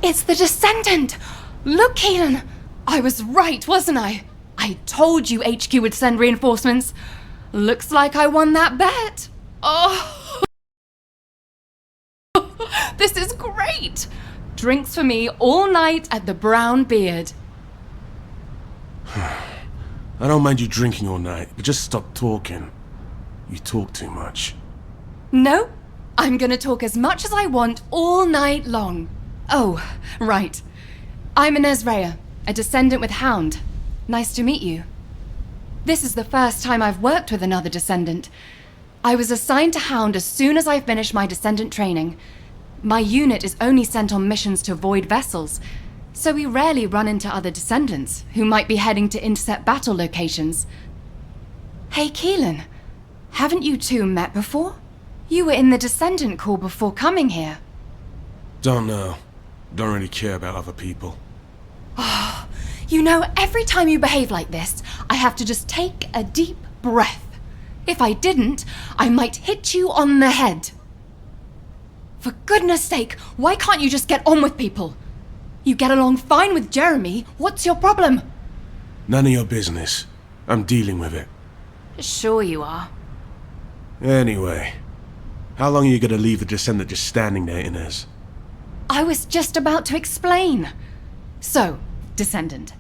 It's the Descendant! Look, Keelan! I was right, wasn't I? I told you HQ would send reinforcements. Looks like I won that bet. Oh! This is great! Drinks for me all night at the Brown Beard. I don't mind you drinking all night, but just stop talking. You talk too much. No, I'm gonna talk as much as I want all night long. Oh, right. I'm Inez Rhea, a Descendant with Hound. Nice to meet you. This is the first time I've worked with another Descendant. I was assigned to Hound as soon as I finished my Descendant training. My unit is only sent on missions to Void vessels, so we rarely run into other Descendants who might be heading to intercept battle locations. Hey, Keelan, haven't you two met before? You were in the Descendant Corps before coming here. Don't know. Don't really care about other people. Oh, you know, every time you behave like this, I have to just take a deep breath. If I didn't, I might hit you on the head. For goodness sake, why can't you just get on with people? You get along fine with Jeremy. What's your problem? None of your business. I'm dealing with it. Sure you are. Anyway, how long are you gonna leave the Descendant just standing there, Inez? I was just about to explain. So, Descendant,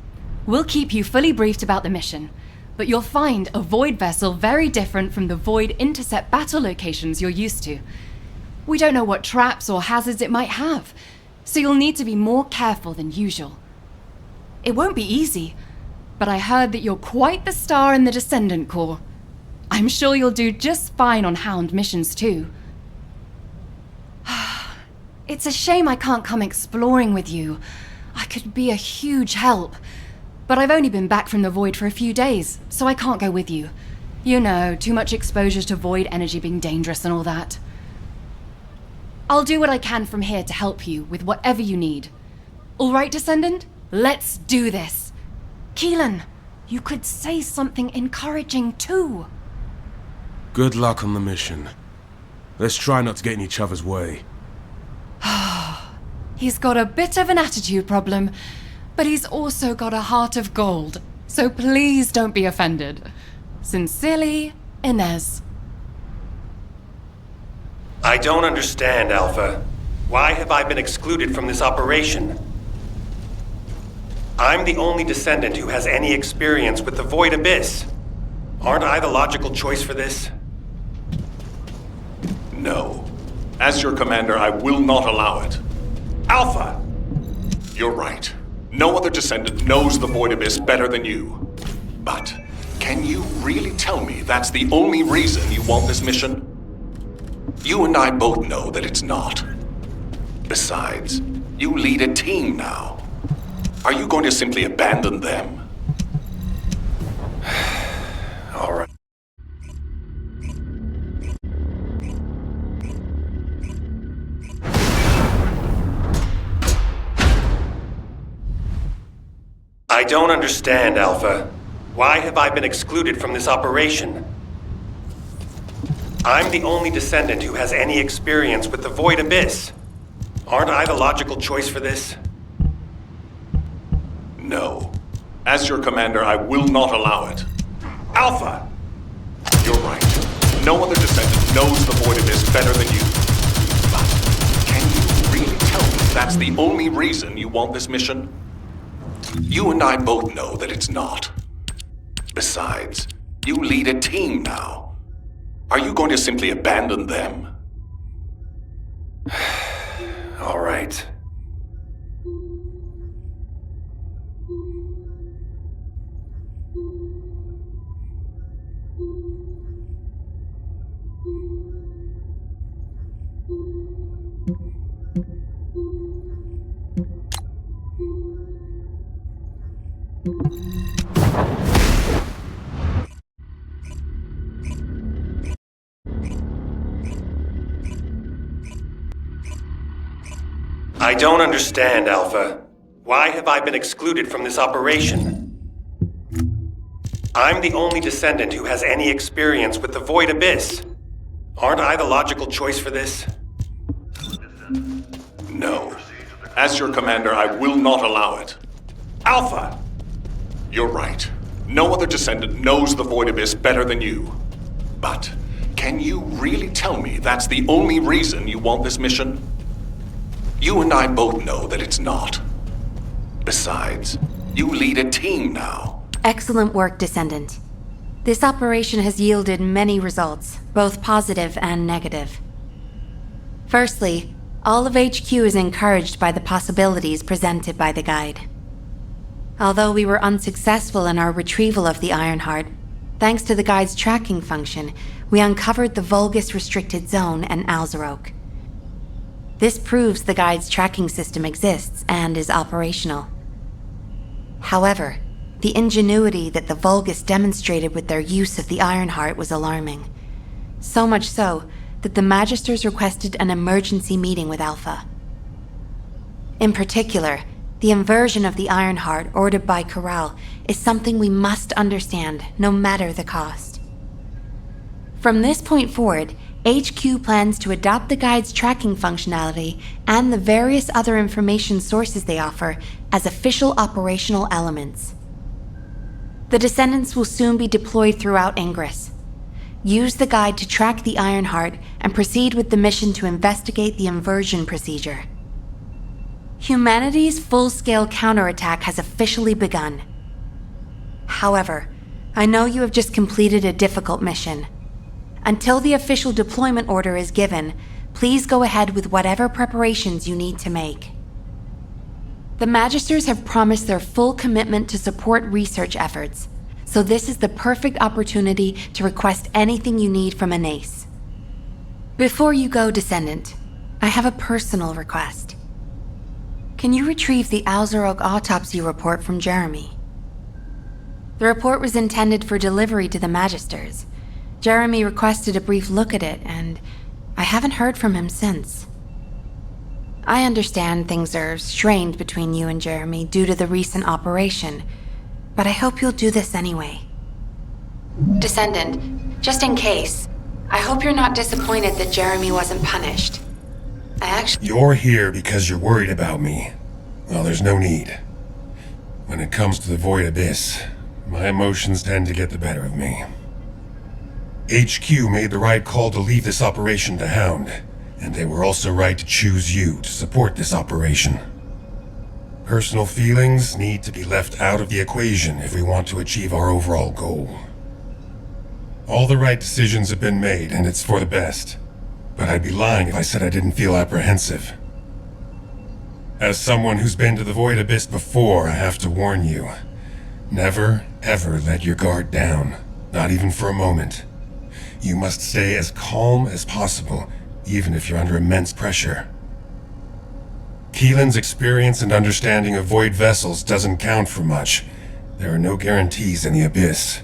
we'll keep you fully briefed about the mission, but you'll find a Void vessel very different from the Void intercept battle locations you're used to. We don't know what traps or hazards it might have, so you'll need to be more careful than usual. It won't be easy, but I heard that you're quite the star in the Descendant Corps. I'm sure you'll do just fine on Hound missions too. It's a shame I can't come exploring with you. I could be a huge help. But I've only been back from the Void for a few days, so I can't go with you. You know, too much exposure to Void energy being dangerous and all that. I'll do what I can from here to help you with whatever you need. All right, Descendant? Let's do this. Keelan, you could say something encouraging too. Good luck on the mission. Let's try not to get in each other's way. He's got a bit of an attitude problem, but he's also got a heart of gold, so please don't be offended. Sincerely, Inez. I don't understand, Alpha. Why have I been excluded from this operation? I'm the only Descendant who has any experience with the Void Abyss. Aren't I the logical choice for this? No. As your commander, I will not allow it. Alpha! You're right. No other Descendant knows the Void Abyss better than you. But can you really tell me that's the only reason you want this mission? You and I both know that it's not. Besides, you lead a team now. Are you going to simply abandon them? All right. I don't understand, Alpha. Why have I been excluded from this operation? I'm the only Descendant who has any experience with the Void Abyss. Aren't I the logical choice for this? No. As your commander, I will not allow it. Alpha! You're right. No other Descendant knows the Void Abyss better than you. But can you really tell me that's the only reason you want this mission? You and I both know that it's not. Besides, you lead a team now. Are you going to simply abandon them? All right. I don't understand, Alpha. Why have I been excluded from this operation? I'm the only Descendant who has any experience with the Void Abyss. Aren't I the logical choice for this? No. As your commander, I will not allow it. Alpha! You're right. No other descendant knows the Void Abyss better than you. But can you really tell me that's the only reason you want this mission? You and I both know that it's not. Besides, you lead a team now. Excellent work, Descendant. This operation has yielded many results, both positive and negative. Firstly, all of HQ is encouraged by the possibilities presented by the guide. Although we were unsuccessful in our retrieval of the Ironheart, thanks to the guide's tracking function, we uncovered the Vulgus restricted zone and Alzarok. This proves the guide's tracking system exists and is operational. However, the ingenuity that the Vulgus demonstrated with their use of the Ironheart was alarming. So much so that the Magisters requested an emergency meeting with Alpha. In particular, the inversion of the Ironheart ordered by Corral is something we must understand, no matter the cost. From this point forward, HQ plans to adopt the guide's tracking functionality and the various other information sources they offer as official operational elements. The Descendants will soon be deployed throughout Ingress. Use the guide to track the Ironheart and proceed with the mission to investigate the inversion procedure. Humanity's full-scale counterattack has officially begun. However, I know you have just completed a difficult mission. Until the official deployment order is given, please go ahead with whatever preparations you need to make. The Magisters have promised their full commitment to support research efforts, so this is the perfect opportunity to request anything you need from an ace. Before you go, Descendant, I have a personal request. Can you retrieve the Alzarok autopsy report from Jeremy? The report was intended for delivery to the Magisters. Jeremy requested a brief look at it, and I haven't heard from him since. I understand things are strained between you and Jeremy due to the recent operation, but I hope you'll do this anyway. Descendant, just in case, I hope you're not disappointed that Jeremy wasn't punished. You're here because you're worried about me. Well, there's no need. When it comes to the Void Abyss, my emotions tend to get the better of me. HQ made the right call to leave this operation to Hound, and they were also right to choose you to support this operation. Personal feelings need to be left out of the equation if we want to achieve our overall goal. All the right decisions have been made, and it's for the best. But I'd be lying if I said I didn't feel apprehensive. As someone who's been to the Void Abyss before, I have to warn you. Never, ever let your guard down. Not even for a moment. You must stay as calm as possible, even if you're under immense pressure. Keelan's experience and understanding of Void vessels doesn't count for much. There are no guarantees in the Abyss.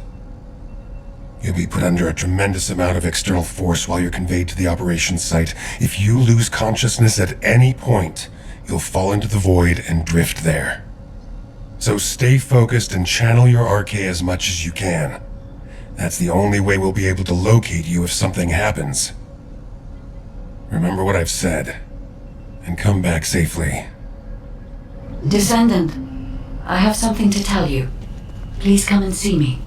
You'll be put under a tremendous amount of external force while you're conveyed to the operations site. If you lose consciousness at any point, you'll fall into the Void and drift there. So stay focused and channel your RK as much as you can. That's the only way we'll be able to locate you if something happens. Remember what I've said, and come back safely. Descendant, I have something to tell you. Please come and see me.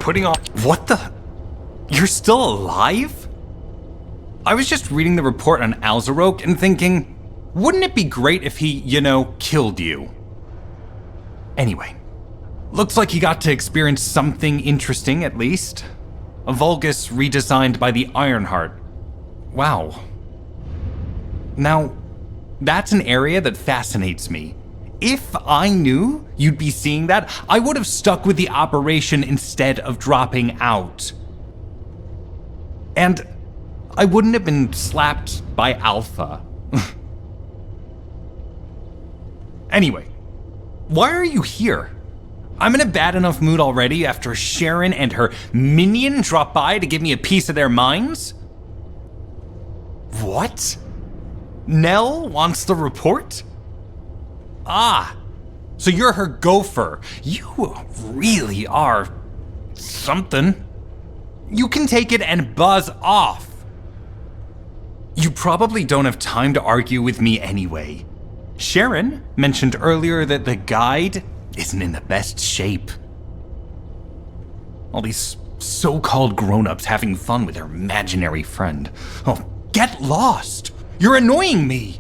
Putting on... What the... You're still alive? I was just reading the report on Alzarok and thinking, wouldn't it be great if he, killed you? Anyway, looks like he got to experience something interesting at least. A Vulgus redesigned by the Ironheart. Wow. Now, that's an area that fascinates me. If I knew you'd be seeing that, I would have stuck with the operation instead of dropping out. And I wouldn't have been slapped by Alpha. Anyway, why are you here? I'm in a bad enough mood already after Sharon and her minion drop by to give me a piece of their minds? What? Nell wants the report? Ah, so you're her gopher. You really are something. You can take it and buzz off. You probably don't have time to argue with me anyway. Sharon mentioned earlier that the guide isn't in the best shape. All these so-called grown-ups having fun with their imaginary friend. Oh, get lost! You're annoying me!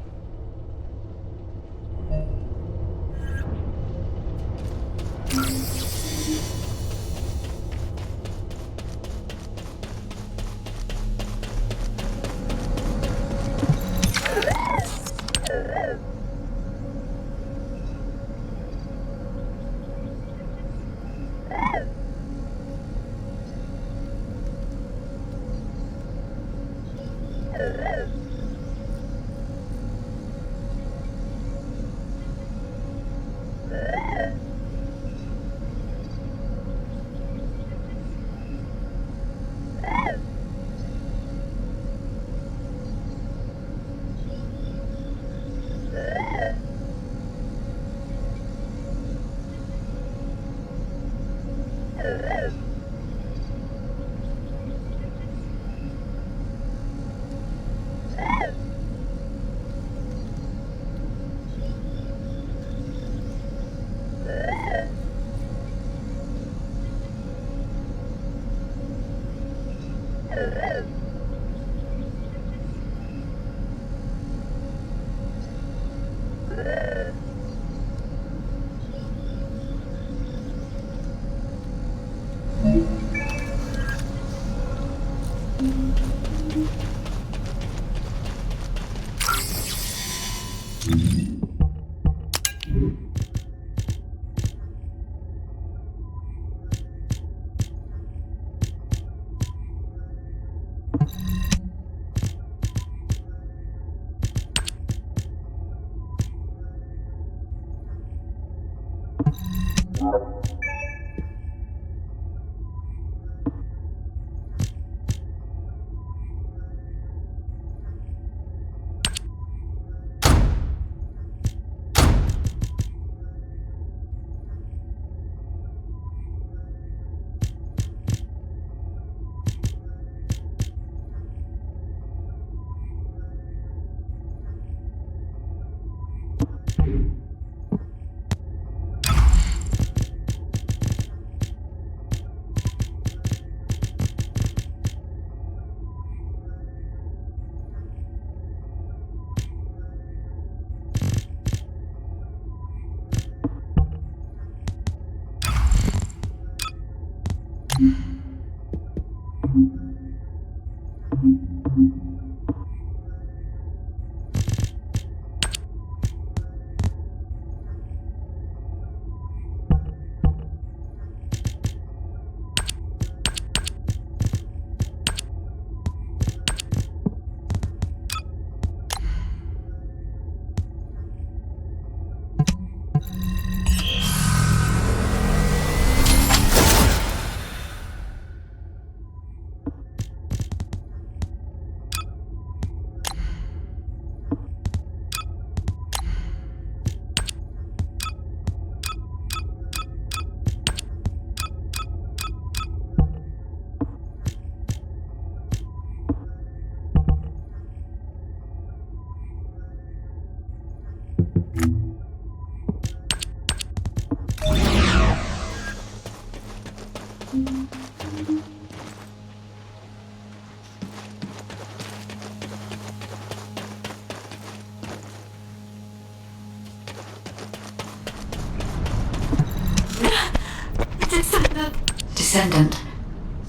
Descendant,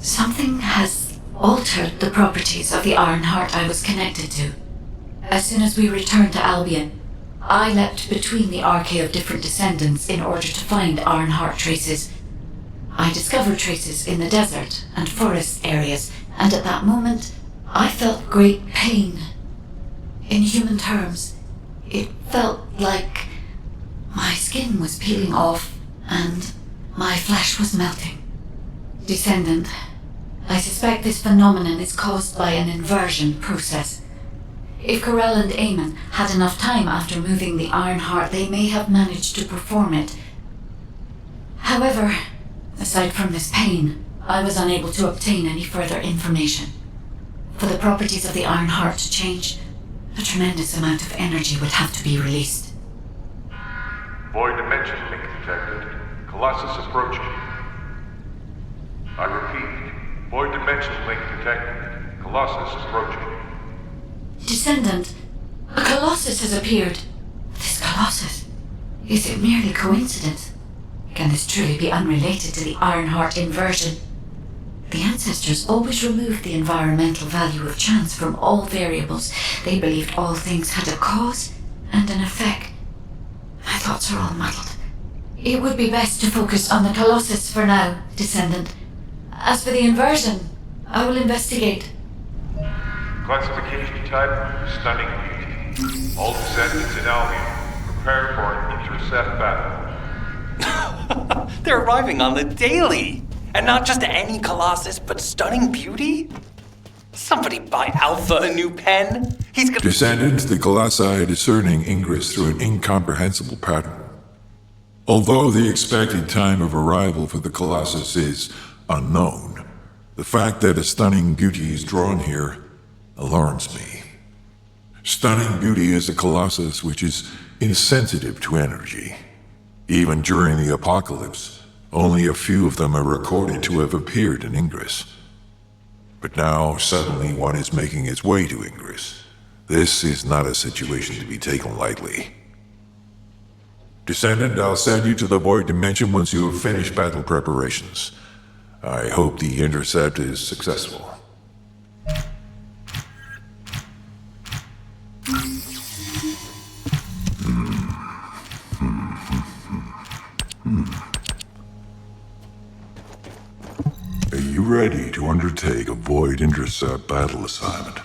something has altered the properties of the Ironheart I was connected to. As soon as we returned to Albion, I leapt between the arcade of different descendants in order to find Ironheart traces. I discovered traces in the desert and forest areas, and at that moment, I felt great pain. In human terms, it felt like my skin was peeling off and my flesh was melting. Descendant, I suspect this phenomenon is caused by an inversion process. If Corell and Eamon had enough time after moving the Iron Heart, they may have managed to perform it. However, aside from this pain, I was unable to obtain any further information. For the properties of the Iron Heart to change, a tremendous amount of energy would have to be released. Void dimension link detected. Colossus approaching. I repeat, void dimension link detected. Colossus approaching. Descendant, a Colossus has appeared. This Colossus, is it merely coincidence? Can this truly be unrelated to the Ironheart inversion? The ancestors always removed the environmental value of chance from all variables. They believed all things had a cause and an effect. My thoughts are all muddled. It would be best to focus on the Colossus for now, Descendant. As for the inversion, I will investigate. Classification type, stunning beauty. All descendants in Albion, prepare for an intercept battle. They're arriving on the daily! And not just any Colossus, but stunning beauty? Somebody buy Alpha a new pen? He's gonna— Descendants, the Colossi are discerning Ingress through an incomprehensible pattern. Although the expected time of arrival for the Colossus is unknown, the fact that a stunning beauty is drawn here alarms me. Stunning beauty is a Colossus which is insensitive to energy. Even during the apocalypse, only a few of them are recorded to have appeared in Ingress. But now, suddenly, one is making its way to Ingress. This is not a situation to be taken lightly. Descendant, I'll send you to the Void Dimension once you have finished battle preparations. I hope the intercept is successful. Are you ready to undertake a Void Intercept battle assignment?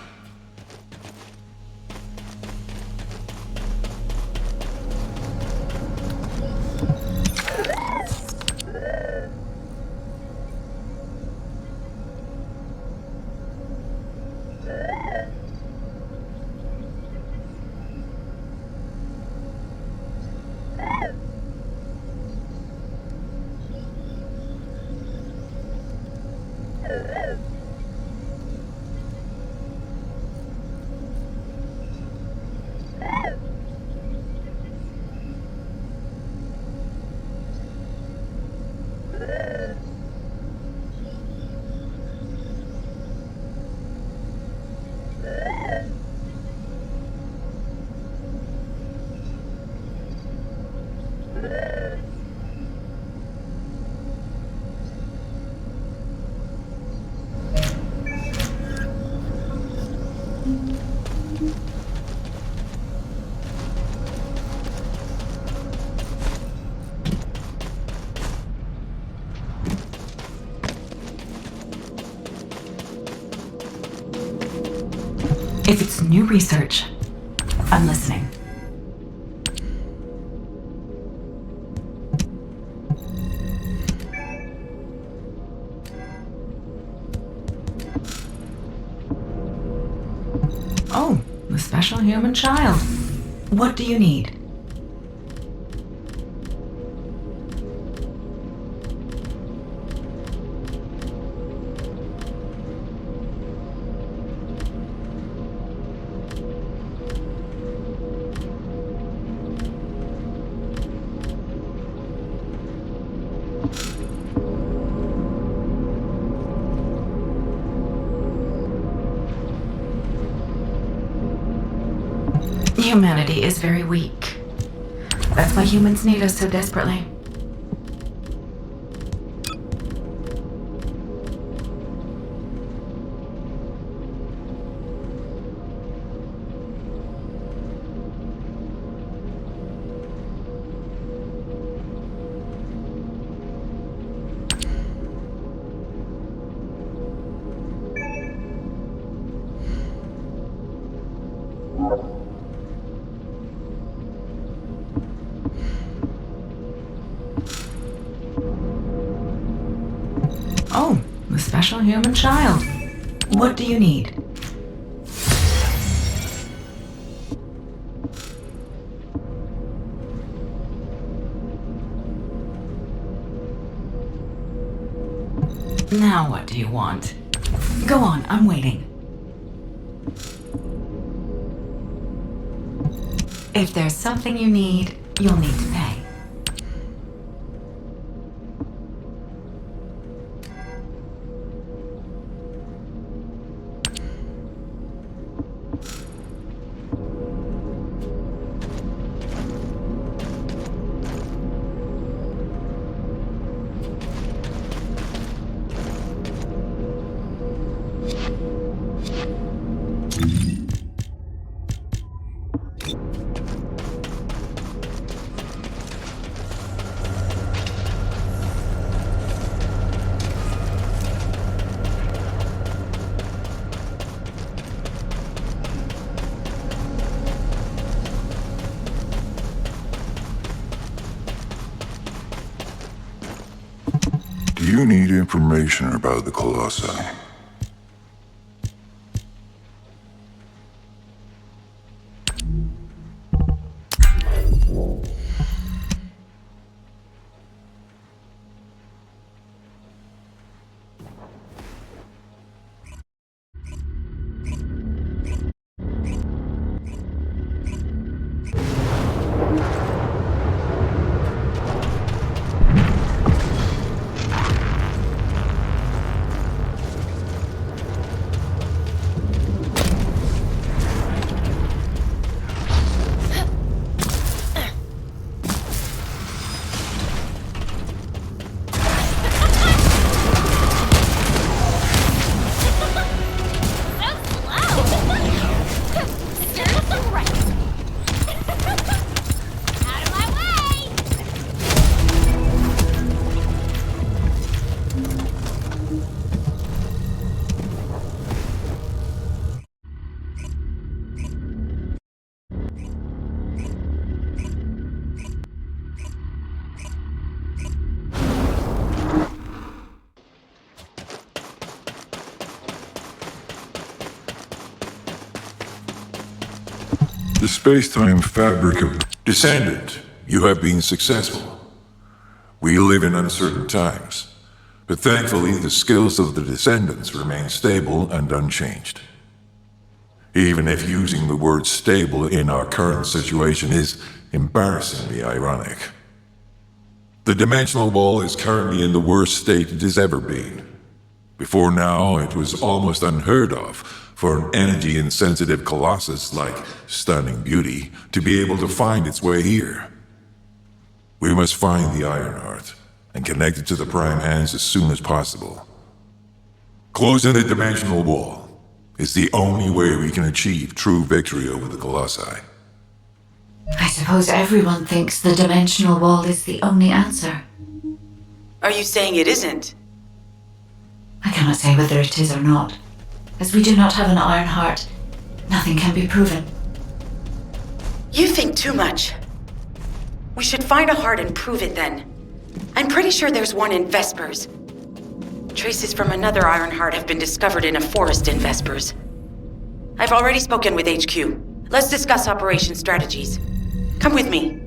If it's new research, I'm listening. Oh, the special human child. What do you need? Humanity is very weak. That's why humans need us so desperately. Oh, the special human child. What do you need? Now what do you want? Go on, I'm waiting. If there's something you need, you'll need to pay. Do you need information about the Colossi? The space-time fabric of Descendant, you have been successful. We live in uncertain times, but thankfully the skills of the Descendants remain stable and unchanged. Even if using the word stable in our current situation is embarrassingly ironic. The dimensional wall is currently in the worst state it has ever been. Before now, it was almost unheard of for an energy-insensitive colossus like Stunning Beauty to be able to find its way here. We must find the Ironheart and connect it to the Prime Hands as soon as possible. Closing the dimensional wall is the only way we can achieve true victory over the Colossi. I suppose everyone thinks the dimensional wall is the only answer. Are you saying it isn't? I cannot say whether it is or not. As we do not have an Ironheart, nothing can be proven. You think too much. We should find a heart and prove it then. I'm pretty sure there's one in Vespers. Traces from another Ironheart have been discovered in a forest in Vespers. I've already spoken with HQ. Let's discuss operation strategies. Come with me.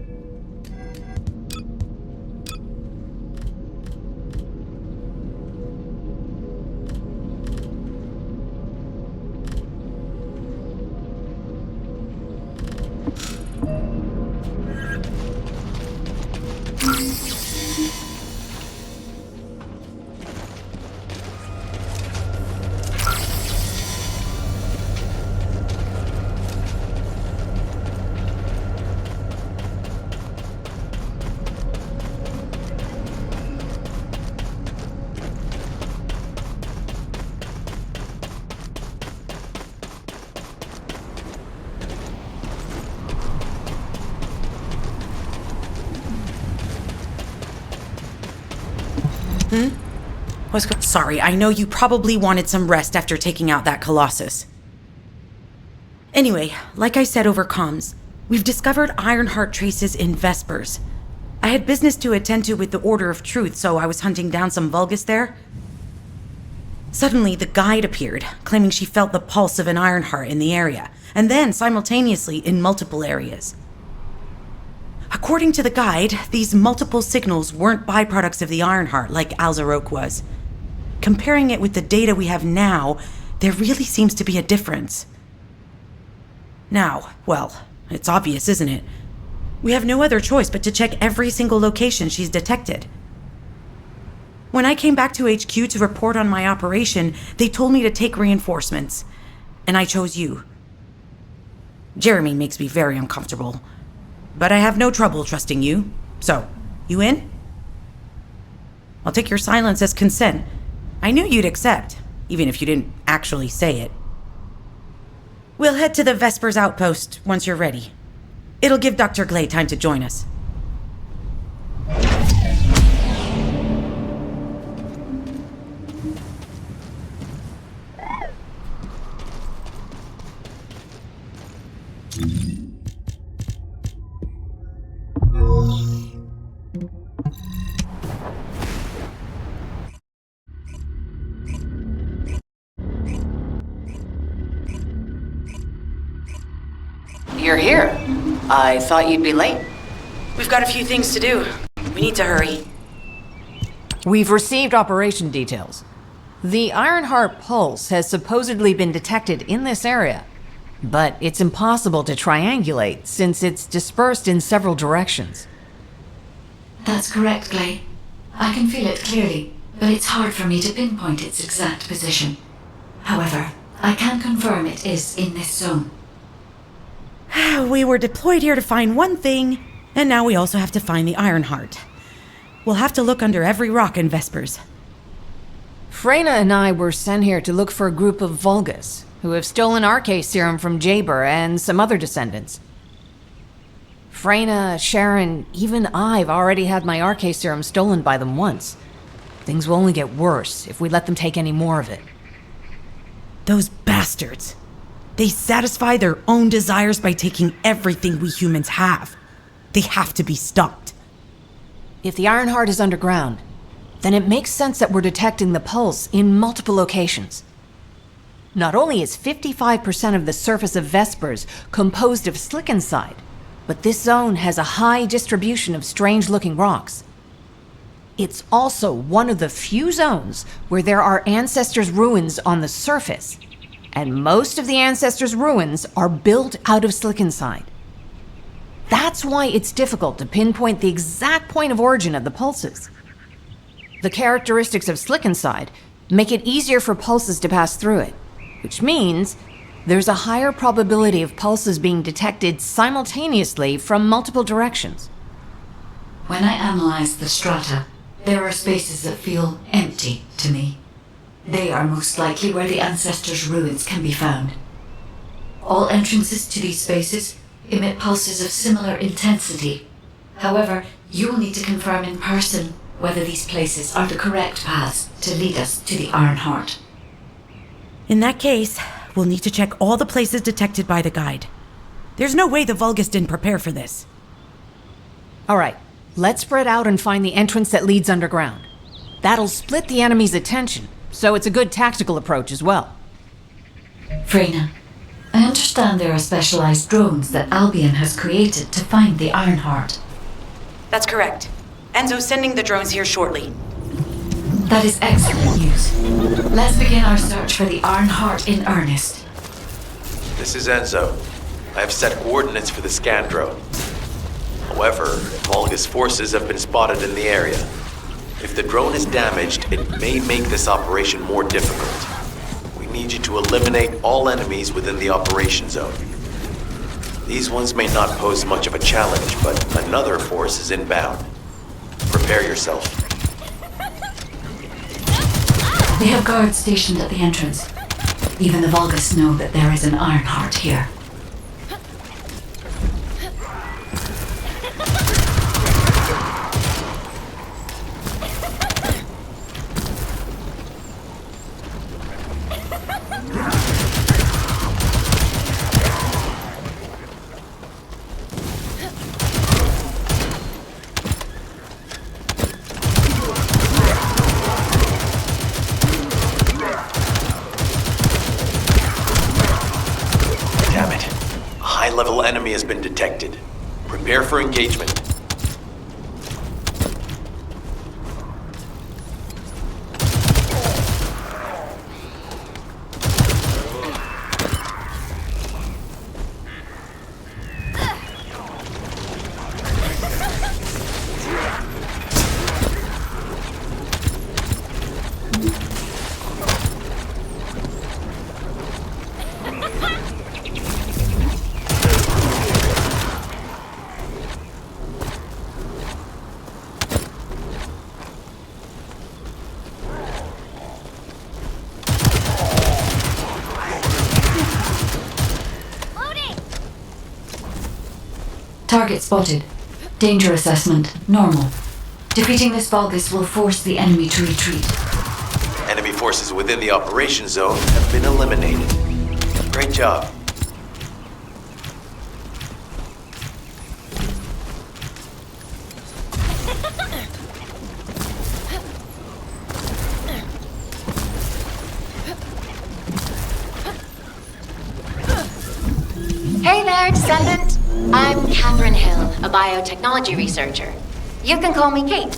Sorry, I know you probably wanted some rest after taking out that Colossus. Anyway, like I said over comms, we've discovered Ironheart traces in Vespers. I had business to attend to with the Order of Truth, so I was hunting down some Vulgus there. Suddenly, the guide appeared, claiming she felt the pulse of an Ironheart in the area, and then simultaneously in multiple areas. According to the guide, these multiple signals weren't byproducts of the Ironheart like Alzaroke was. comparing it with the data we have now, there really seems to be a difference. Now, well, it's obvious, isn't it? We have no other choice but to check every single location she's detected. When I came back to HQ to report on my operation, they told me to take reinforcements, and I chose you. Jeremy makes me very uncomfortable, but I have no trouble trusting you. So, you in? I'll take your silence as consent. I knew you'd accept, even if you didn't actually say it. We'll head to the Vespers outpost once you're ready. It'll give Dr. Glay time to join us. You're here. I thought you'd be late. We've got a few things to do. We need to hurry. We've received operation details. The Ironheart pulse has supposedly been detected in this area, but it's impossible to triangulate since it's dispersed in several directions. That's correct, Glay. I can feel it clearly, but it's hard for me to pinpoint its exact position. However, I can confirm it is in this zone. We were deployed here to find one thing, and now we also have to find the Ironheart. We'll have to look under every rock in Vespers. Freyna and I were sent here to look for a group of Vulgus, who have stolen RK serum from Jaber and some other descendants. Freyna, Sharon, even I've already had my RK serum stolen by them once. Things will only get worse if we let them take any more of it. Those bastards. They satisfy their own desires by taking everything we humans have. They have to be stopped. If the Ironheart is underground, then it makes sense that we're detecting the pulse in multiple locations. Not only is 55% of the surface of Vespers composed of slickinside, but this zone has a high distribution of strange-looking rocks. It's also one of the few zones where there are Ancestors' ruins on the surface, and most of the Ancestors' ruins are built out of slickinside. That's why it's difficult to pinpoint the exact point of origin of the pulses. The characteristics of slickinside make it easier for pulses to pass through it, which means there's a higher probability of pulses being detected simultaneously from multiple directions. When I analyze the strata, there are spaces that feel empty to me. They are most likely where the Ancestors' ruins can be found. All entrances to these spaces emit pulses of similar intensity. However, you will need to confirm in person whether these places are the correct paths to lead us to the Ironheart. In that case, we'll need to check all the places detected by the guide. There's no way the Vulgus didn't prepare for this. All right, let's spread out and find the entrance that leads underground. That'll split the enemy's attention, so it's a good tactical approach as well. Freyna, I understand there are specialized drones that Albion has created to find the Ironheart. That's correct. Enzo's sending the drones here shortly. That is excellent news. Let's begin our search for the Ironheart in earnest. This is Enzo. I have set coordinates for the scan drone. However, Vulgus forces have been spotted in the area. If the drone is damaged, it may make this operation more difficult. We need you to eliminate all enemies within the operation zone. These ones may not pose much of a challenge, but another force is inbound. Prepare yourself. They have guards stationed at the entrance. Even the Vulgus know that there is an Ironheart here. High-level enemy has been detected. Prepare for engagement. Target spotted. Danger assessment, normal. Defeating this Vulgus will force the enemy to retreat. Enemy forces within the operation zone have been eliminated. Great job. Hey there, Descendant. I'm Catherine Hill, a biotechnology researcher. You can call me Kate.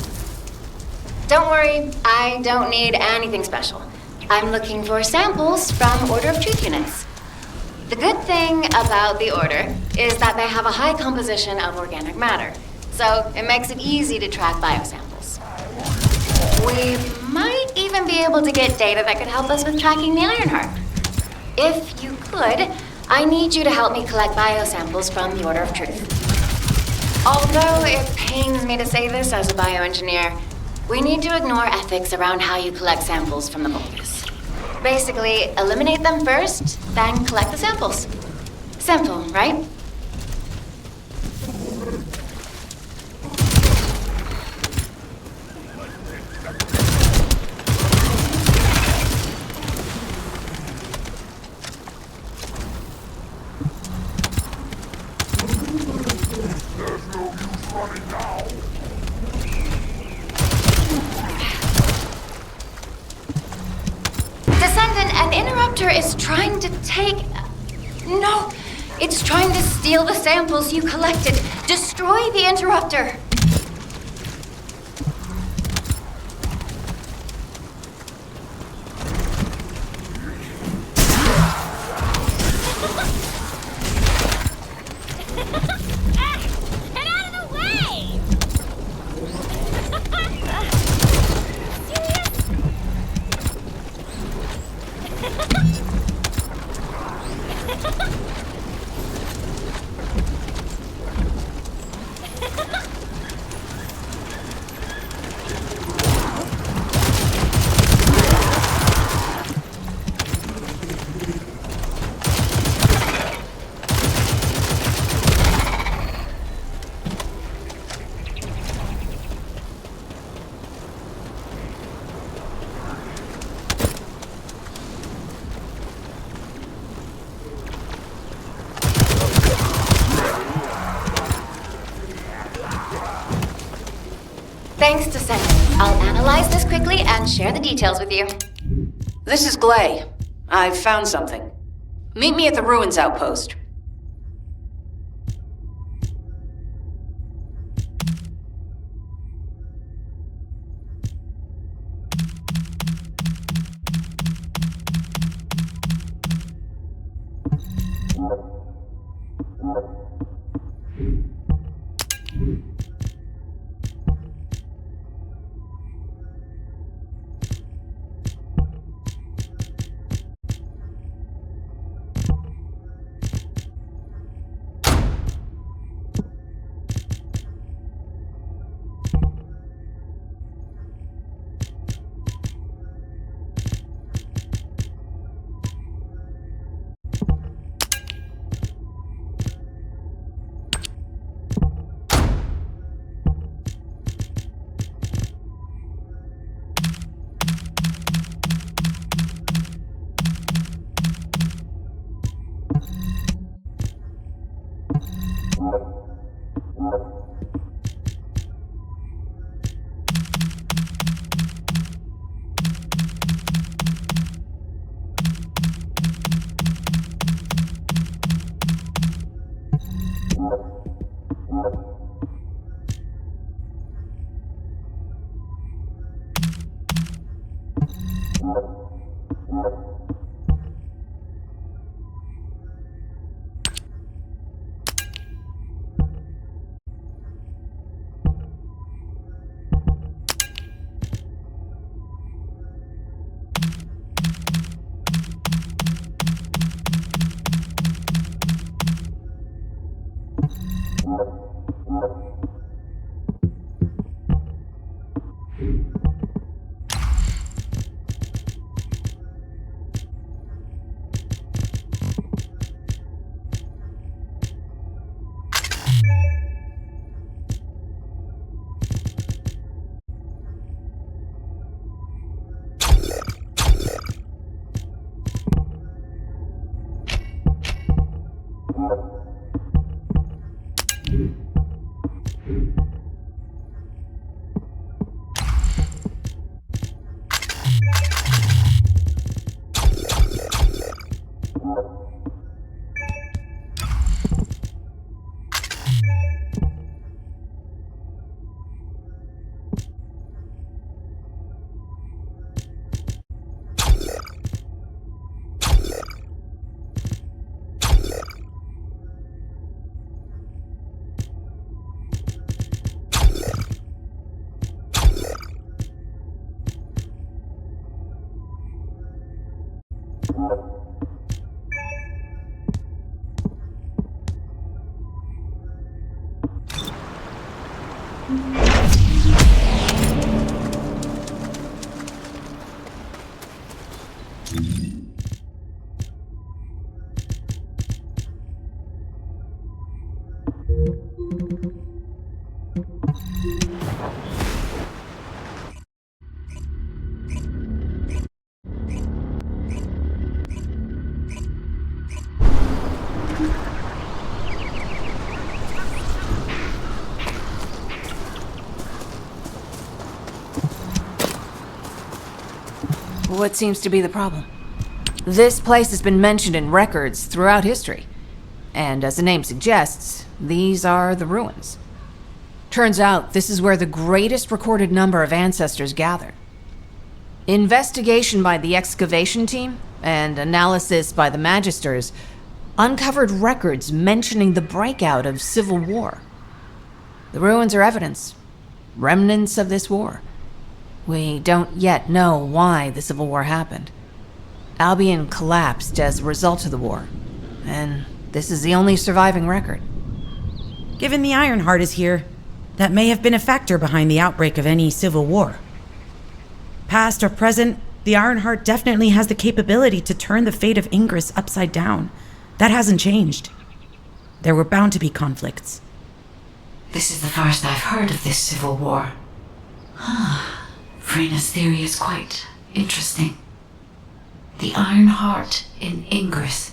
Don't worry, I don't need anything special. I'm looking for samples from Order of Truth units. The good thing about the Order is that they have a high composition of organic matter, so it makes it easy to track biosamples. We might even be able to get data that could help us with tracking the Ironheart. If you could, I need you to help me collect biosamples from the Order of Truth. Although it pains me to say this as a bioengineer, we need to ignore ethics around how you collect samples from the Vulgus. Basically, eliminate them first, then collect the samples. Simple, right? Is trying to take... No! It's trying to steal the samples you collected. Destroy the interrupter! Get out of the way! Thanks, Descendant. I'll analyze this quickly and share the details with you. This is Glay. I've found something. Meet me at the Ruins Outpost. What seems to be the problem? This place has been mentioned in records throughout history. And as the name suggests, these are the ruins. Turns out this is where the greatest recorded number of ancestors gathered. Investigation by the excavation team and analysis by the magisters uncovered records mentioning the breakout of civil war. The ruins are evidence, remnants of this war. We don't yet know why the Civil War happened. Albion collapsed as a result of the war, and this is the only surviving record. Given the Ironheart is here, that may have been a factor behind the outbreak of any civil war. Past or present, the Ironheart definitely has the capability to turn the fate of Ingress upside down. That hasn't changed. There were bound to be conflicts. This is the first I've heard of this civil war. Frena's theory is quite interesting. The Ironheart in Ingress.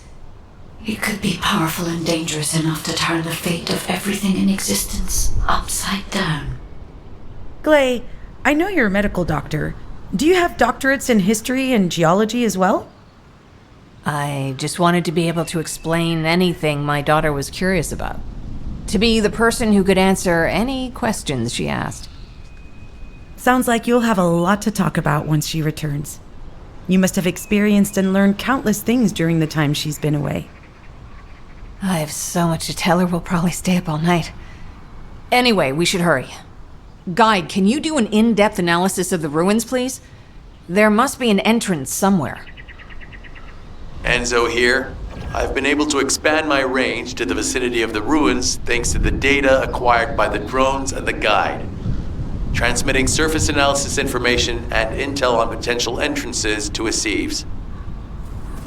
It could be powerful and dangerous enough to turn the fate of everything in existence upside down. Glay, I know you're a medical doctor. Do you have doctorates in history and geology as well? I just wanted to be able to explain anything my daughter was curious about. To be the person who could answer any questions she asked. Sounds like you'll have a lot to talk about once she returns. You must have experienced and learned countless things during the time she's been away. I have so much to tell her, we'll probably stay up all night. Anyway, we should hurry. Guide, can you do an in-depth analysis of the ruins, please? There must be an entrance somewhere. Enzo here. I've been able to expand my range to the vicinity of the ruins thanks to the data acquired by the drones and the guide. Transmitting surface analysis information and intel on potential entrances to Aceves.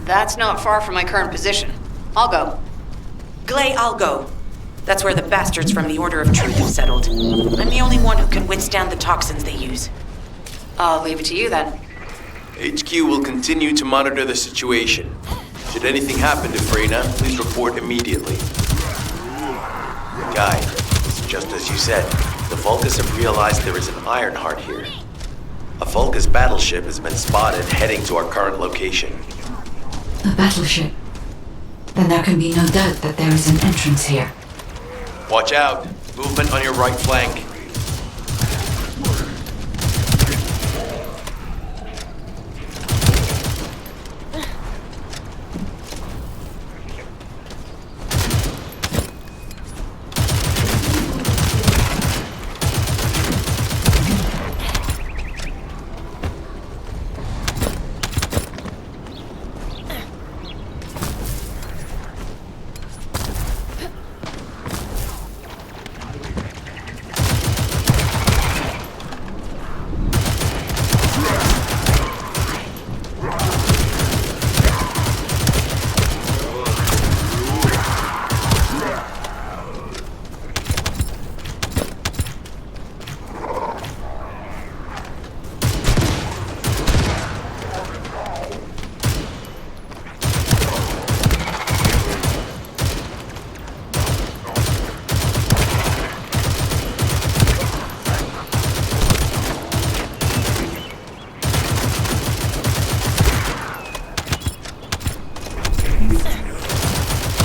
That's not far from my current position. I'll go. Glay, I'll go. That's where the bastards from the Order of Truth have settled. I'm the only one who can withstand the toxins they use. I'll leave it to you then. HQ will continue to monitor the situation. Should anything happen to Frena, please report immediately. Guide, just as you said, the Vulgus have realized there is an Ironheart here. A Vulgus battleship has been spotted heading to our current location. A battleship? Then there can be no doubt that there is an entrance here. Watch out! Movement on your right flank.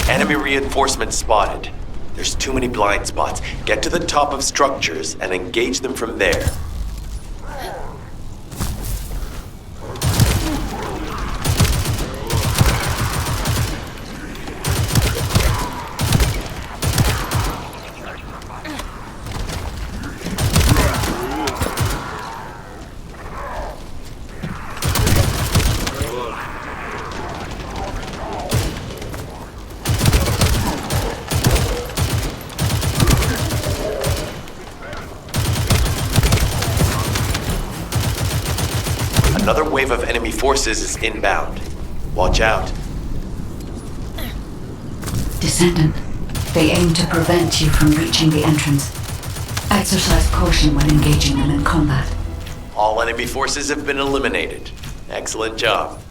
Enemy reinforcements spotted. There's too many blind spots. Get to the top of structures and engage them from there. Another wave of enemy forces is inbound. Watch out. Descendant, they aim to prevent you from reaching the entrance. Exercise caution when engaging them in combat. All enemy forces have been eliminated. Excellent job.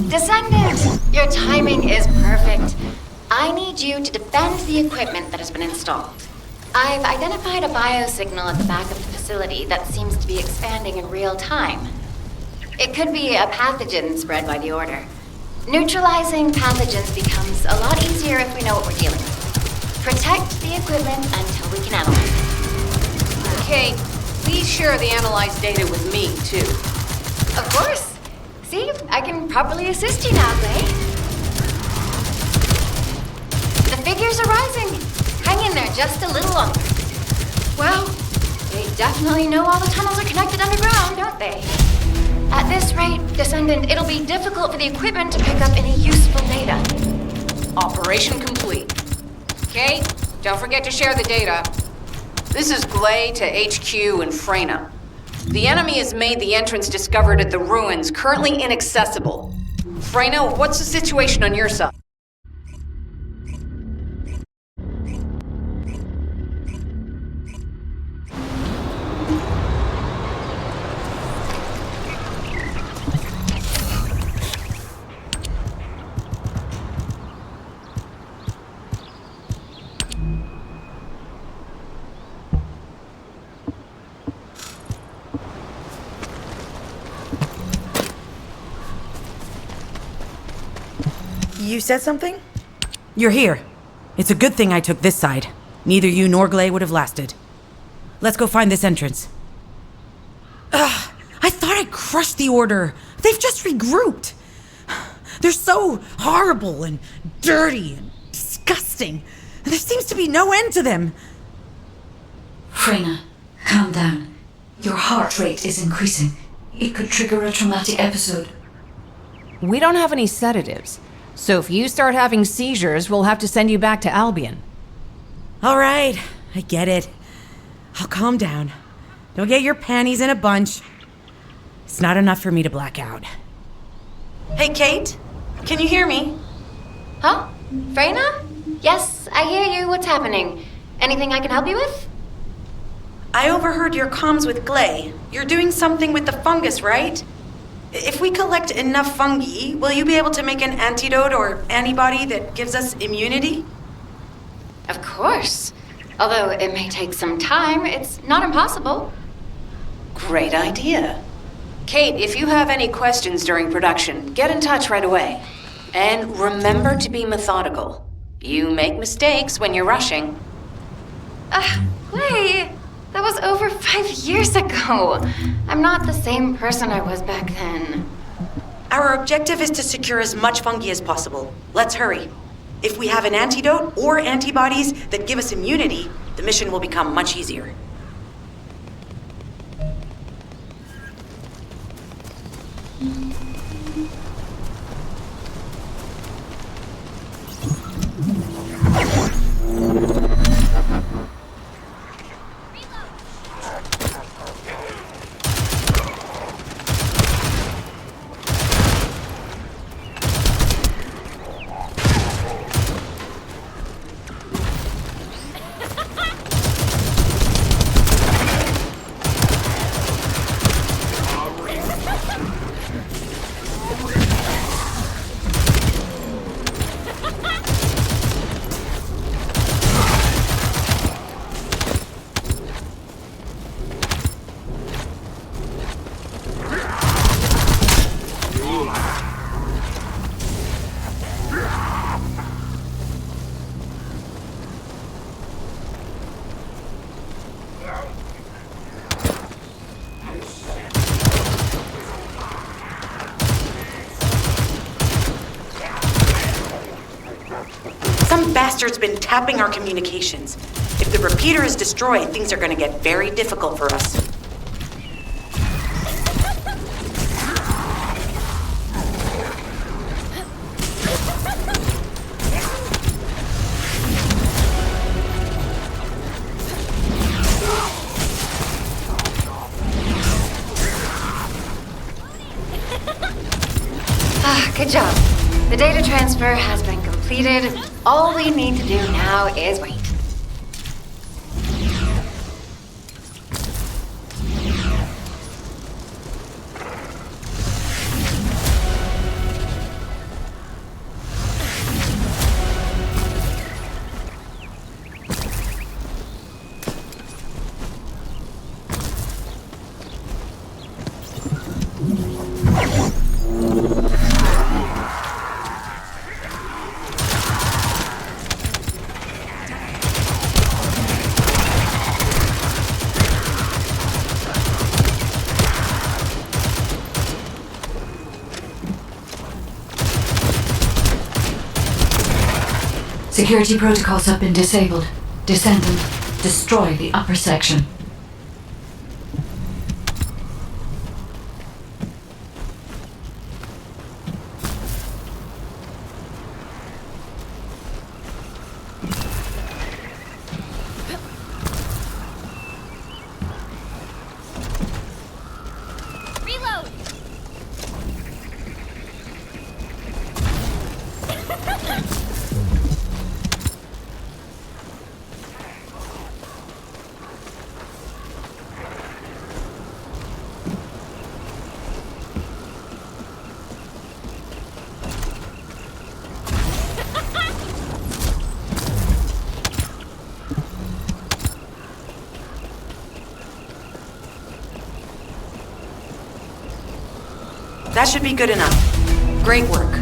Descendant! Your timing is perfect. I need you to defend the equipment that has been installed. I've identified a biosignal at the back of the facility that seems to be expanding in real time. It could be a pathogen spread by the Order. Neutralizing pathogens becomes a lot easier if we know what we're dealing with. Protect the equipment until we can analyze it. Okay, please share the analyzed data with me, too. Of course. See, I can properly assist you now, Clay. The figures are rising. Hang in there just a little longer. Well, they definitely know all the tunnels are connected underground, don't they? At this rate, Descendant, it'll be difficult for the equipment to pick up any useful data. Operation complete. Okay, don't forget to share the data. This is Glay to HQ in Freyna. The enemy has made the entrance discovered at the ruins currently inaccessible. Freyna, what's the situation on your side? You said something? You're here. It's a good thing I took this side. Neither you nor Glay would have lasted. Let's go find this entrance. Ugh, I thought I crushed the Order. They've just regrouped. They're so horrible and dirty and disgusting. There seems to be no end to them. Freyna, calm down. Your heart rate is increasing. It could trigger a traumatic episode. We don't have any sedatives. So if you start having seizures, we'll have to send you back to Albion. All right, I get it. I'll calm down. Don't get your panties in a bunch. It's not enough for me to black out. Hey, Kate? Can you hear me? Huh? Freyna? Yes, I hear you. What's happening? Anything I can help you with? I overheard your comms with Glay. You're doing something with the fungus, right? If we collect enough fungi, will you be able to make an antidote or antibody that gives us immunity? Of course. Although it may take some time, it's not impossible. Great idea. Kate, if you have any questions during production, get in touch right away. And remember to be methodical. You make mistakes when you're rushing. Clay, that was over 5 years ago. I'm not the same person I was back then. Our objective is to secure as much fungi as possible. Let's hurry. If we have an antidote or antibodies that give us immunity, the mission will become much easier. Some bastard's been tapping our communications. If the repeater is destroyed, things are gonna get very difficult for us. Good job. The data transfer has been completed. All we need to do now is wait. Security protocols have been disabled. Descendant, destroy the upper section. Reload! That should be good enough. Great work.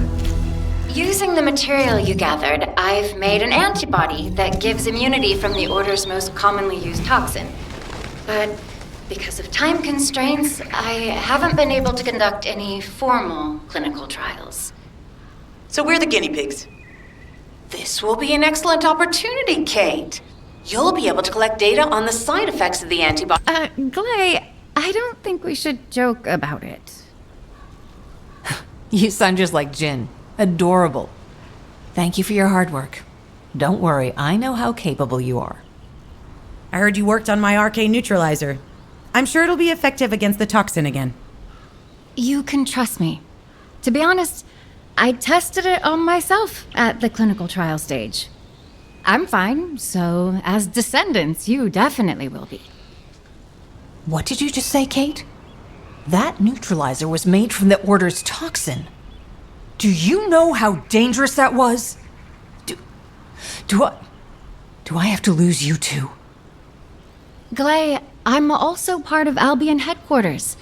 Using the material you gathered, I've made an antibody that gives immunity from the Order's most commonly used toxin. But because of time constraints, I haven't been able to conduct any formal clinical trials. So we're the guinea pigs. This will be an excellent opportunity, Kate. You'll be able to collect data on the side effects of the antibody. Glay, I don't think we should joke about it. You sound just like Jin. Adorable. Thank you for your hard work. Don't worry, I know how capable you are. I heard you worked on my RK neutralizer. I'm sure it'll be effective against the toxin again. You can trust me. To be honest, I tested it on myself at the clinical trial stage. I'm fine, so as descendants, you definitely will be. What did you just say, Kate? That neutralizer was made from the Order's toxin. Do you know how dangerous that was? Do I have to lose you too? Glay, I'm also part of Albion headquarters.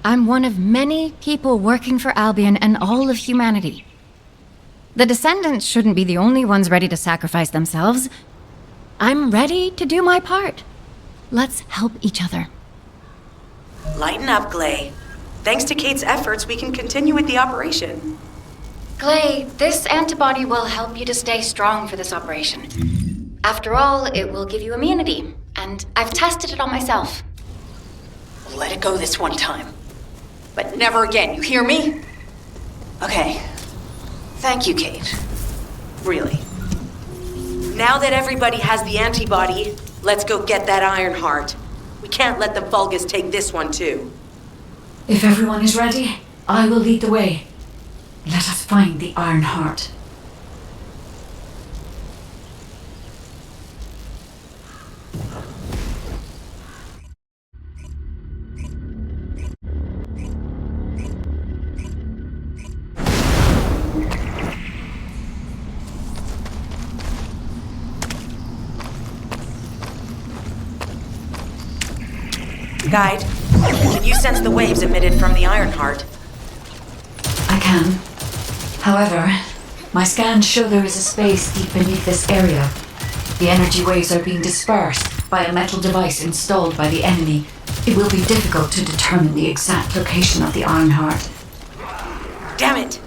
I'm one of many people working for Albion and all of humanity. The descendants shouldn't be the only ones ready to sacrifice themselves. I'm ready to do my part. Let's help each other. Lighten up, Glay. Thanks to Kate's efforts, we can continue with the operation. Glay, this antibody will help you to stay strong for this operation. After all, it will give you immunity, and I've tested it on myself. Let it go this one time. But never again, you hear me? Okay. Thank you, Kate. Really. Now that everybody has the antibody, let's go get that Iron Heart. We can't let the Vulgus take this one too. If everyone is ready, I will lead the way. Let us find the Iron Heart. Guide, can you sense the waves emitted from the Iron Heart? I can. However, my scans show there is a space deep beneath this area. The energy waves are being dispersed by a metal device installed by the enemy. It will be difficult to determine the exact location of the Iron Heart. Damn it!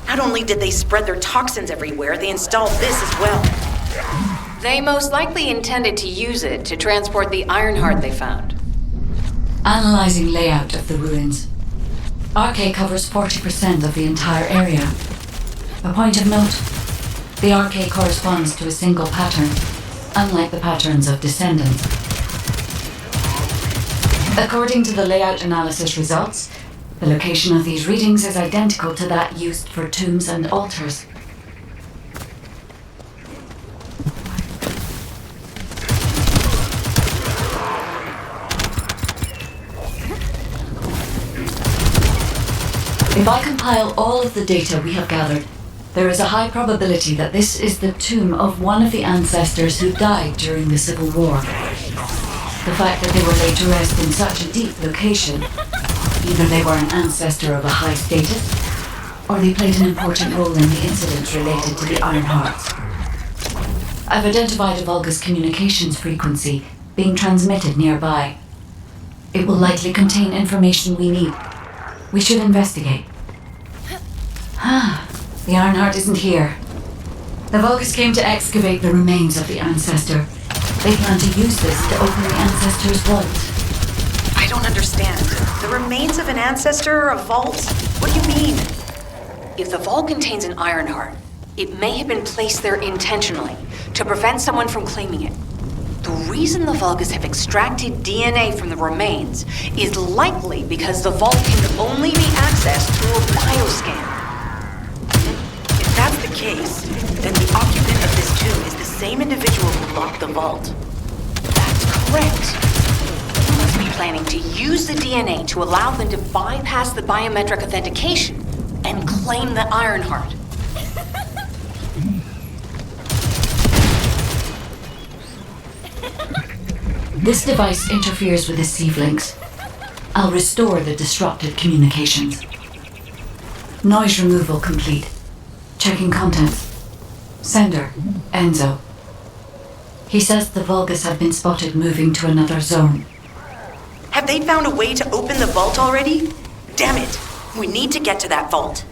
Not only did they spread their toxins everywhere, they installed this as well. They most likely intended to use it to transport the Iron Heart they found. Analyzing layout of the ruins. RK covers 40% of the entire area. A point of note, the RK corresponds to a single pattern, unlike the patterns of descendants. According to the layout analysis results, The location of these readings is identical to that used for tombs and altars. If I compile all of the data we have gathered, there is a high probability that this is the tomb of one of the ancestors who died during the Civil War. The fact that they were laid to rest in such a deep location, either they were an ancestor of a high status, or they played an important role in the incidents related to the Iron Hearts. I've identified a Vulgus communications frequency being transmitted nearby. It will likely contain information we need. We should investigate. The Ironheart isn't here. The Vulgus came to excavate the remains of the ancestor. They plan to use this to open the ancestor's vault. I don't understand. The remains of an ancestor or a vault? What do you mean? If the vault contains an Ironheart, it may have been placed there intentionally to prevent someone from claiming it. The reason the Vulgus have extracted DNA from the remains is likely because the vault can only be accessed through a bioscan. If that's the case, then the occupant of this tomb is the same individual who locked the vault. That's correct. He must be planning to use the DNA to allow them to bypass the biometric authentication and claim the Ironheart. This device interferes with the sieve links. I'll restore the disrupted communications. Noise removal complete. Checking contents. Sender, Enzo. He says the Vulgus have been spotted moving to another zone. Have they found a way to open the vault already? Damn it! We need to get to that vault.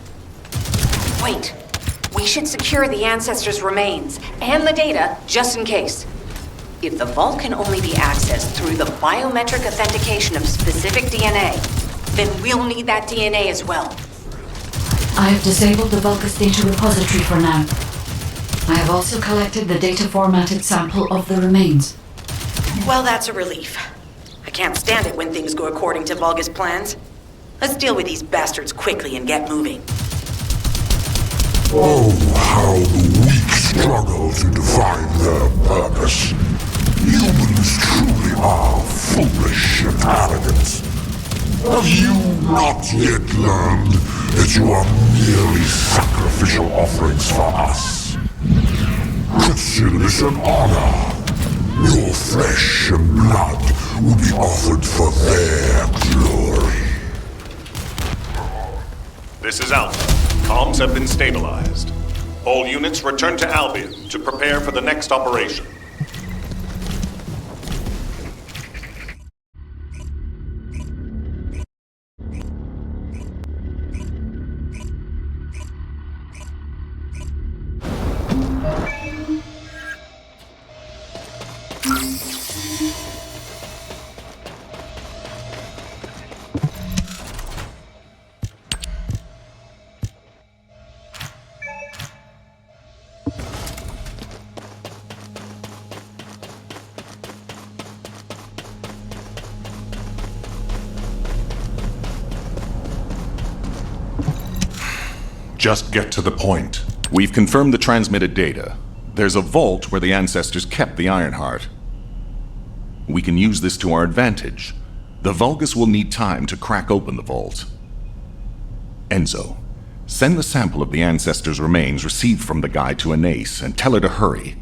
Wait. We should secure the ancestors' remains and the data just in case. If the vault can only be accessed through the biometric authentication of specific DNA, then we'll need that DNA as well. I have disabled the Vulgus data repository for now. I have also collected the data formatted sample of the remains. Well, that's a relief. I can't stand it when things go according to Vulgus plans. Let's deal with these bastards quickly and get moving. Oh, how the weak struggle to define their purpose. Humans truly are foolish and arrogant. Have you not yet learned that you are merely sacrificial offerings for us? Consider this an honor. Your flesh and blood will be offered for their glory. This is Alpha. Comms have been stabilized. All units return to Albion to prepare for the next operation. Just get to the point. We've confirmed the transmitted data. There's a vault where the ancestors kept the Ironheart. We can use this to our advantage. The Vulgus will need time to crack open the vault. Enzo, send the sample of the ancestors' remains received from the guide to Anais and tell her to hurry.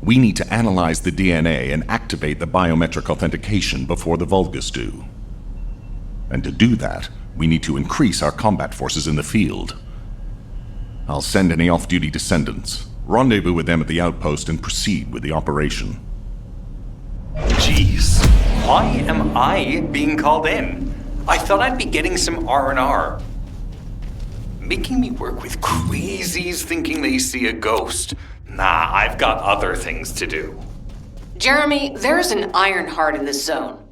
We need to analyze the DNA and activate the biometric authentication before the Vulgus do. And to do that, we need to increase our combat forces in the field. I'll send any off-duty descendants, rendezvous with them at the outpost, and proceed with the operation. Jeez, why am I being called in? I thought I'd be getting some R&R. Making me work with crazies thinking they see a ghost. Nah, I've got other things to do. Jeremy, there's an Ironheart in this zone.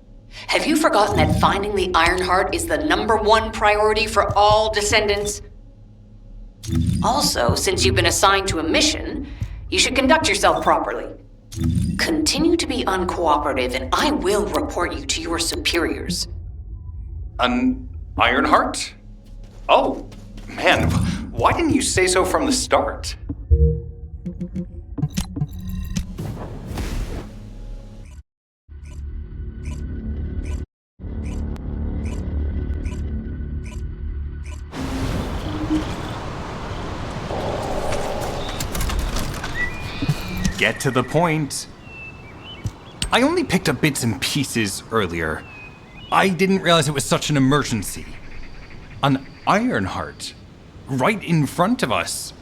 Have you forgotten that finding the Ironheart is the #1 priority for all descendants? Also, since you've been assigned to a mission, you should conduct yourself properly. Continue to be uncooperative and I will report you to your superiors. Ironheart? Oh, man, why didn't you say so from the start? Get to the point. I only picked up bits and pieces earlier. I didn't realize it was such an emergency. An Ironheart. Right in front of us.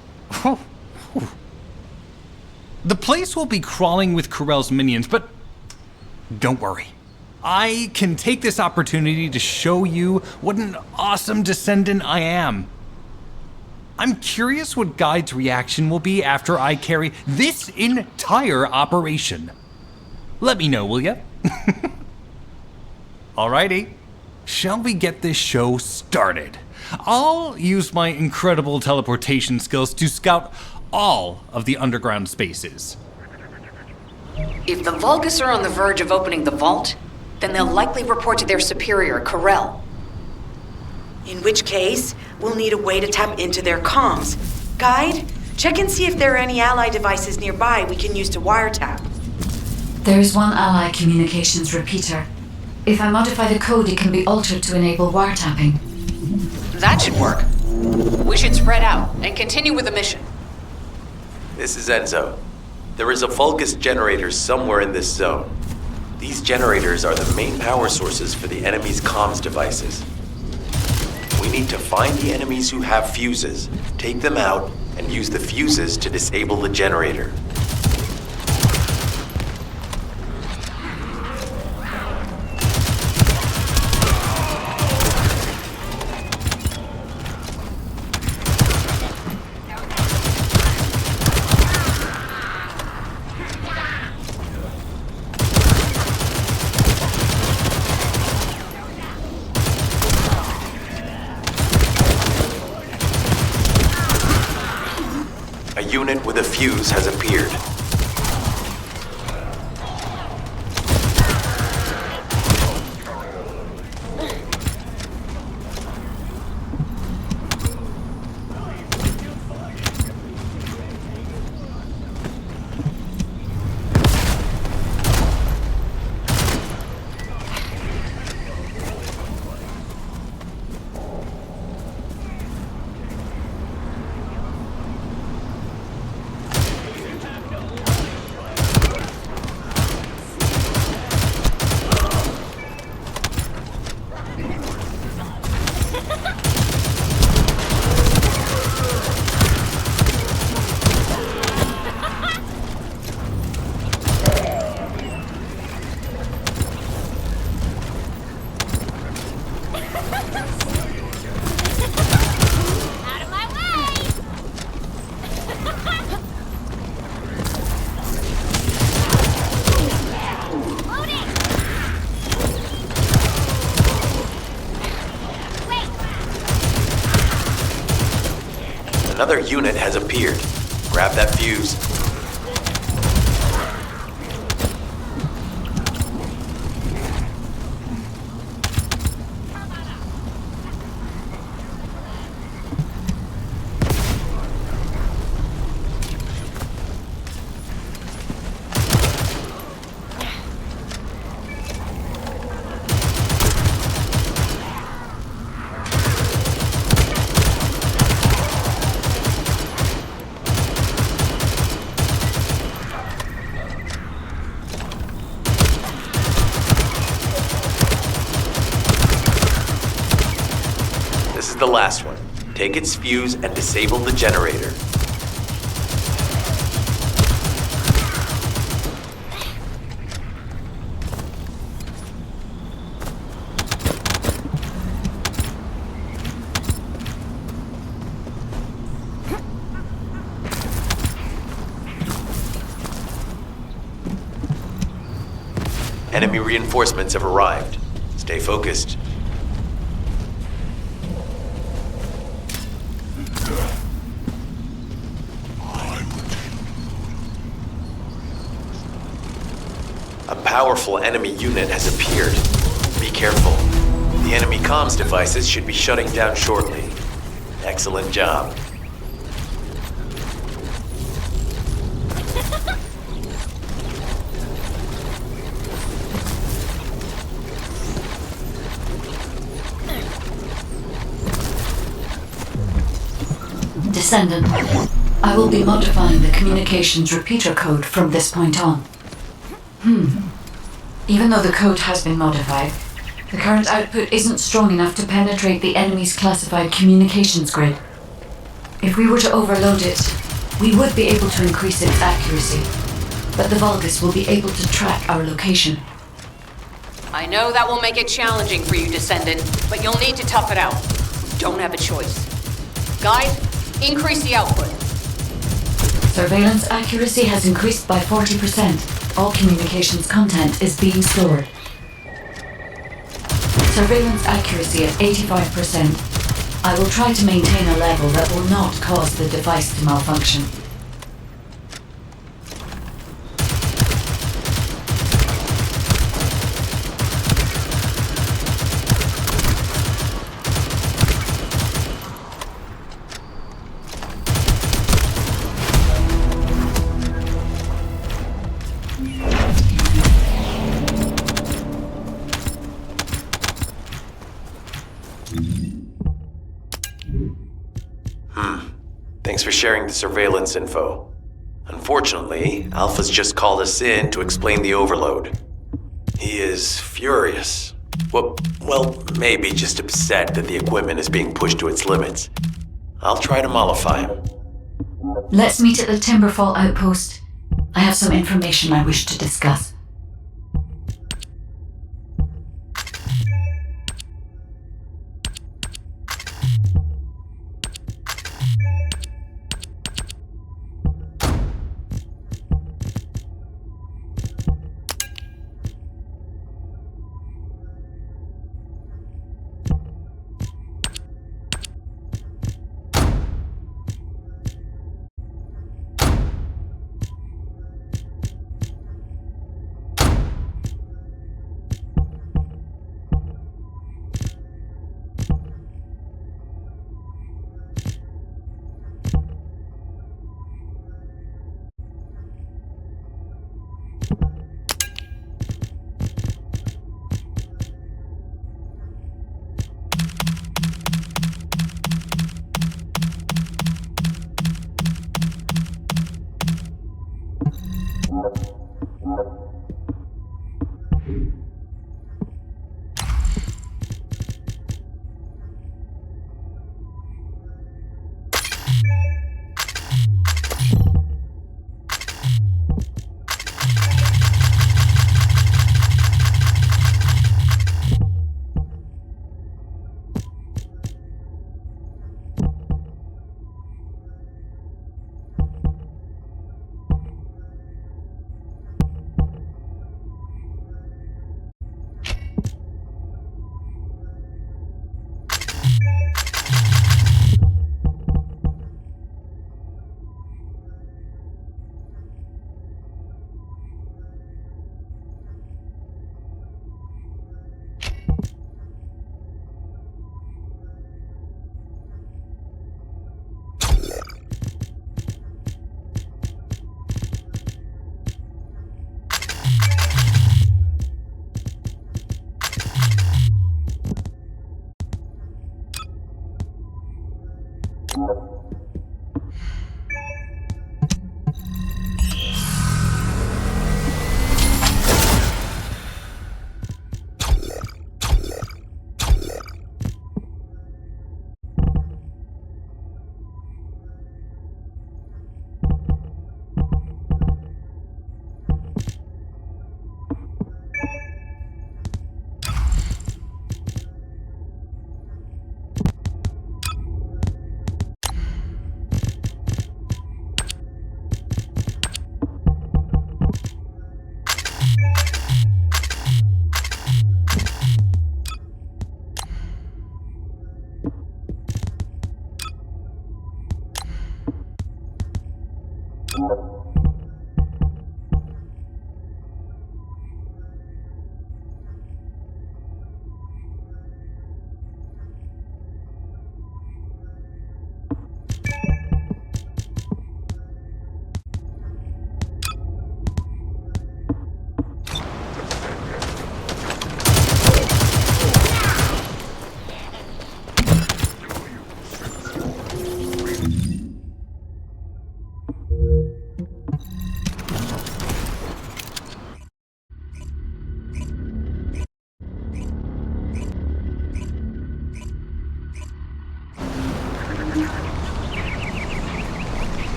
The place will be crawling with Corell's minions, but don't worry. I can take this opportunity to show you what an awesome descendant I am. I'm curious what Guide's reaction will be after I carry this entire operation. Let me know, will ya? Alrighty, shall we get this show started? I'll use my incredible teleportation skills to scout all of the underground spaces. If the Vulgus are on the verge of opening the vault, then they'll likely report to their superior, Corell. In which case, we'll need a way to tap into their comms. Guide, check and see if there are any ally devices nearby we can use to wiretap. There is one ally communications repeater. If I modify the code, it can be altered to enable wiretapping. That should work. We should spread out and continue with the mission. This is Enzo. There is a Vulgus generator somewhere in this zone. These generators are the main power sources for the enemy's comms devices. We need to find the enemies who have fuses, take them out, and use the fuses to disable the generator. A unit with a fuse has appeared. Another unit has appeared. Grab that fuse. The last one. Take its fuse and disable the generator. Enemy reinforcements have arrived. Stay focused. A powerful enemy unit has appeared. Be careful. The enemy comms devices should be shutting down shortly. Excellent job. Descendant, I will be modifying the communications repeater code from this point on. Even though the code has been modified, the current output isn't strong enough to penetrate the enemy's classified communications grid. If we were to overload it, we would be able to increase its accuracy, but the Vulgus will be able to track our location. I know that will make it challenging for you, Descendant, but you'll need to tough it out. You don't have a choice. Guide, increase the output. Surveillance accuracy has increased by 40%. All communications content is being stored. Surveillance accuracy at 85%. I will try to maintain a level that will not cause the device to malfunction. Thanks for sharing the surveillance info. Unfortunately, Alpha's just called us in to explain the overload. He is furious. Well, maybe just upset that the equipment is being pushed to its limits. I'll try to mollify him. Let's meet at the Timberfall outpost. I have some information I wish to discuss.